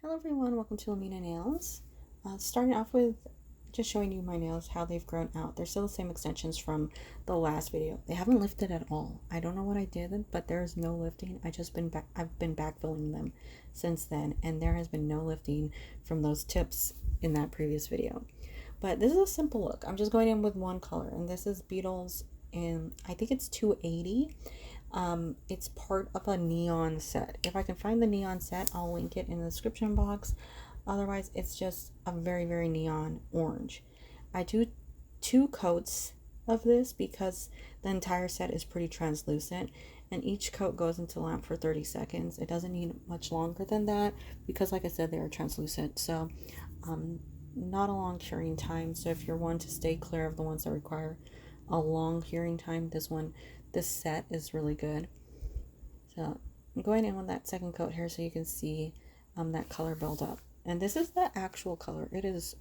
Hello everyone, welcome to Lamina Nails. Starting off with just showing you my nails, how they've grown out. They're still the same extensions from the last video. They haven't lifted at all. I don't know what I did, but there's no lifting. I've been backfilling them since then, and there has been no lifting from those tips in that previous video. But this is a simple look. I'm just going in with one color, and this is Beetles, and I think it's 280. It's part of a neon set. If I can find the neon set, I'll link it in the description box. Otherwise, it's just a very, very neon orange. I do 2 coats of this because the entire set is pretty translucent, and each coat goes into lamp for 30 seconds. It doesn't need much longer than that because, like I said, they are translucent. So, not a long curing time. So if you're one to stay clear of the ones that require a long curing time, this set is really good. So I'm going in with that second coat here so you can see that color build up. And this is the actual color. It is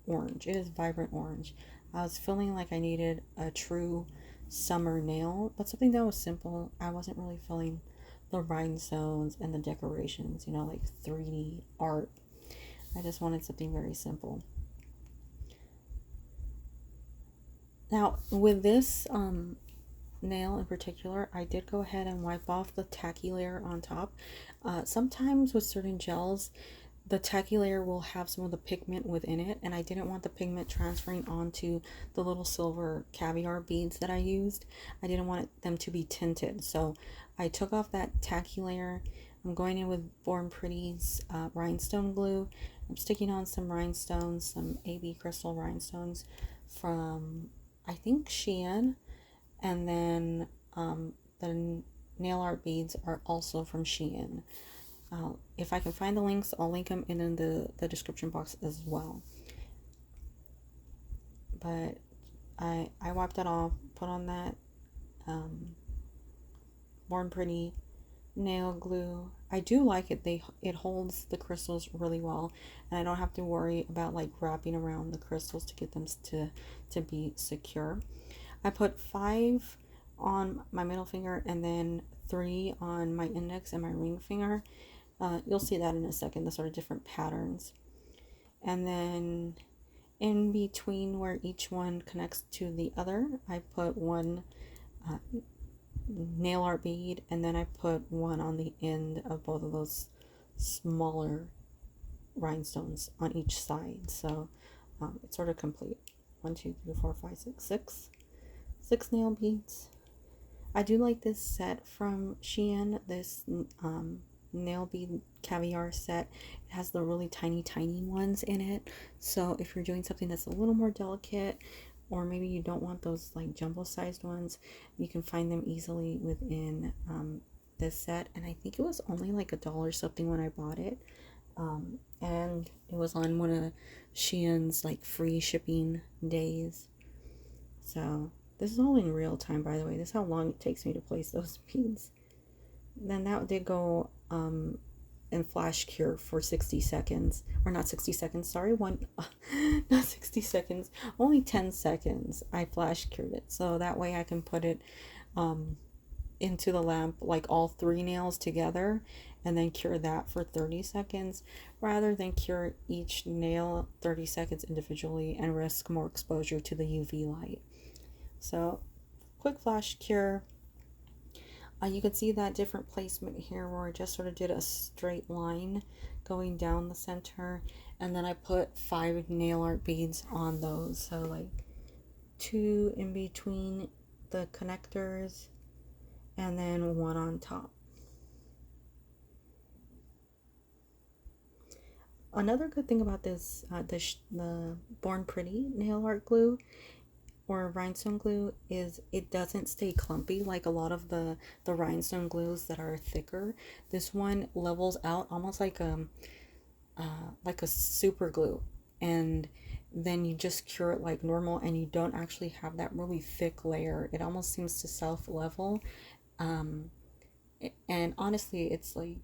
orange. It is vibrant orange. I was feeling like I needed a true summer nail, but something that was simple. I wasn't really feeling the rhinestones and the decorations, like 3D art. I just wanted something very simple. Now with this nail in particular, I did go ahead and wipe off the tacky layer on top. Sometimes with certain gels, the tacky layer will have some of the pigment within it, and I didn't want the pigment transferring onto the little silver caviar beads that I used. I didn't want them to be tinted, so I took off that tacky layer. I'm going in with Born Pretty's rhinestone glue. I'm sticking on some rhinestones, some AB crystal rhinestones from, I think, Shein. And then the nail art beads are also from Shein. If I can find the links, I'll link them in the description box as well. But I wiped that off, put on that Born Pretty nail glue. I do like it. It holds the crystals really well, and I don't have to worry about like wrapping around the crystals to get them to be secure. I put 5 on my middle finger and then 3 on my index and my ring finger. You'll see that in a second, the sort of different patterns. And then in between where each one connects to the other, I put one nail art bead, and then I put one on the end of both of those smaller rhinestones on each side. So it's sort of complete. 1, 2, 3, 4, 5, 6 nail beads. I do like this set from Shein, this nail bead caviar set. It has the really tiny ones in it, so if you're doing something that's a little more delicate, or maybe you don't want those like jumbo sized ones, you can find them easily within this set. And I think it was only like $1 something when I bought it, and it was on one of Shein's like free shipping days. So this is all in real time, by the way. This is how long it takes me to place those beads. Then that did go in flash cure for 60 seconds. Or not 60 seconds, sorry. Not 60 seconds. Only 10 seconds I flash cured it. So that way I can put it into the lamp, like all 3 nails together, and then cure that for 30 seconds rather than cure each nail 30 seconds individually and risk more exposure to the UV light. So quick flash cure. You can see that different placement here where I just sort of did a straight line going down the center, and then I put 5 nail art beads on those, so like 2 in between the connectors and then 1 on top. Another good thing about this the Born Pretty nail art glue or rhinestone glue is it doesn't stay clumpy like a lot of the rhinestone glues that are thicker. This one levels out almost like a super glue, and then you just cure it like normal, and you don't actually have that really thick layer. It almost seems to self level, and honestly it's like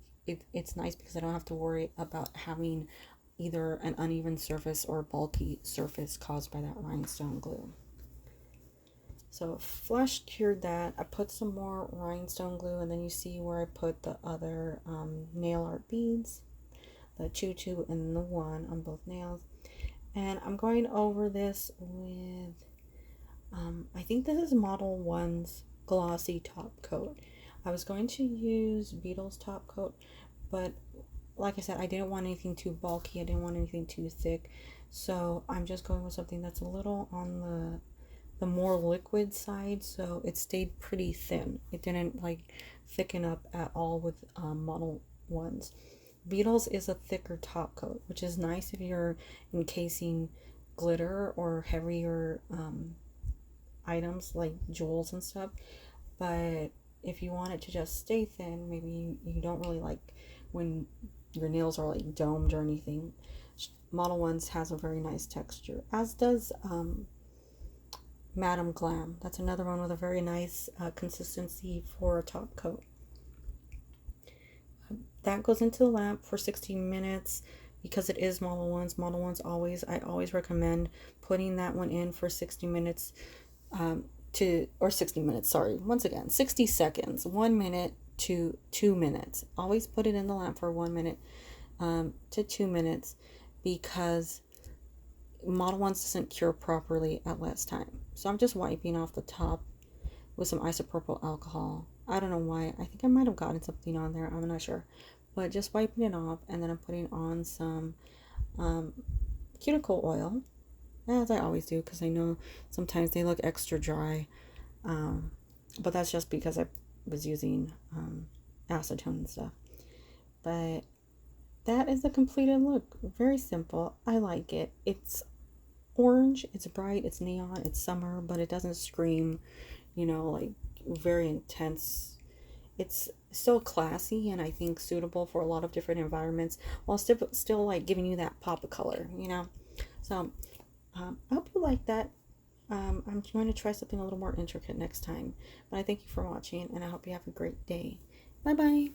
it's nice because I don't have to worry about having either an uneven surface or a bulky surface caused by that rhinestone glue. So flash cured that. I put some more rhinestone glue, and then you see where I put the other nail art beads. the 2 and the 1 on both nails. And I'm going over this with, I think this is Modelones Glossy Top Coat. I was going to use Beetles Top Coat, but like I said, I didn't want anything too bulky. I didn't want anything too thick. So I'm just going with something that's a little on the more liquid side, so it stayed pretty thin. It didn't like thicken up at all with Modelones. Beetles is a thicker top coat, which is nice if you're encasing glitter or heavier items like jewels and stuff. But if you want it to just stay thin, maybe you don't really like when your nails are like domed or anything. Modelones has a very nice texture, as does Madame Glam. That's another one with a very nice consistency for a top coat. That goes into the lamp for 60 minutes because it is Modelones. Modelones I always recommend putting that one in for 60 minutes 60 minutes, sorry. Once again, 60 seconds, 1 minute to 2 minutes. Always put it in the lamp for 1 minute to 2 minutes because Modelones doesn't cure properly at less time. So I'm just wiping off the top with some isopropyl alcohol. I don't know why. I think I might have gotten something on there. I'm not sure. But just wiping it off, and then I'm putting on some cuticle oil, as I always do, because I know sometimes they look extra dry. But that's just because I was using acetone and stuff. But that is the completed look. Very simple. I like it. It's orange, it's bright, it's neon, it's summer, but it doesn't scream, like very intense. It's still classy and I think suitable for a lot of different environments while still like giving you that pop of color, So I hope you like that. I'm going to try something a little more intricate next time. But I thank you for watching and I hope you have a great day. Bye bye.